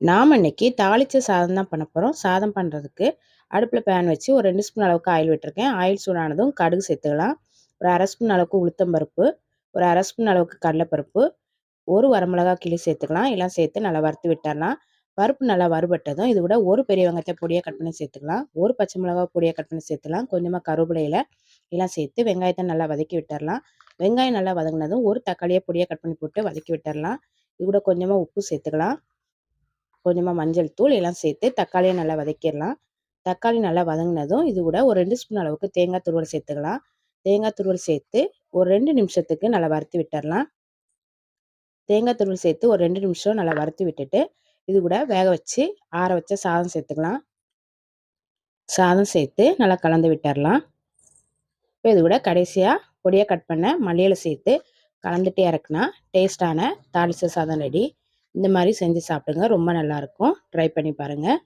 நாம் இன்னைக்கு தாளிச்ச சாதம் தான் பண்ண போகிறோம். சாதம் பண்ணுறதுக்கு அடுப்பில் பேன் வச்சு ஒரு 2 ஸ்பூன் அளவுக்கு ஆயில் விட்டுருக்கேன். ஆயில் சூடானதும் கடுகு சேர்த்துக்கலாம். ஒரு அரை ஸ்பூன் அளவுக்கு உளுத்தம்பருப்பு, ஒரு அரை ஸ்பூன் அளவுக்கு கடலைப்பருப்பு, ஒரு வரமிளகா கிள்ளி சேர்த்துக்கலாம். எல்லாம் சேர்த்து நல்லா வறுத்து விட்டுறலாம். பருப்பு நல்லா வறுபட்டதும் இது கூட ஒரு பெரிய வெங்காயத்தை பொடியாக கட் பண்ணி சேர்த்துக்கலாம். ஒரு பச்சை மிளகா பொடியாக கட் பண்ணி சேர்த்துக்கலாம். கொஞ்சமாக கருவேப்பிலையில எல்லாம் சேர்த்து வெங்காயத்தை நல்லா வதக்கி விட்டுறலாம். வெங்காயம் நல்லா வதங்கினதும் ஒரு தக்காளியை பொடியாக கட் பண்ணி போட்டு வதக்கி விட்டுறலாம். இது கூட கொஞ்சமாக உப்பு சேர்த்துக்கலாம். கொஞ்சமாக மஞ்சள் தூள் எல்லாம் சேர்த்து தக்காளியை நல்லா வதக்கிடலாம். தக்காளி நல்லா வதங்கினதும் இது கூட ஒரு 2 ஸ்பூன் அளவுக்கு தேங்காய் துருவல் சேர்த்துக்கலாம். தேங்காய் துருவல் சேர்த்து ஒரு 2 நிமிஷத்துக்கு நல்லா வறுத்து விட்டுறலாம். தேங்காய் துருவல் சேர்த்து ஒரு 2 நிமிஷம் நல்லா வறுத்து விட்டுட்டு இது கூட வேக வச்சு ஆற வச்ச சாதம் சேர்த்துக்கலாம். சாதம் சேர்த்து நல்லா கலந்து விட்டுறலாம். இப்போ இது கூட கடைசியாக பொடியாக கட் பண்ண மல்லியிலை சேர்த்து கலந்துட்டு இறக்குனா டேஸ்டான தாளிச்ச சாதம் ரெடி. இந்த மாதிரி செஞ்சு சாப்பிடுங்க. ரொம்ப நல்லாயிருக்கும். ட்ரை பண்ணி பாருங்கள்.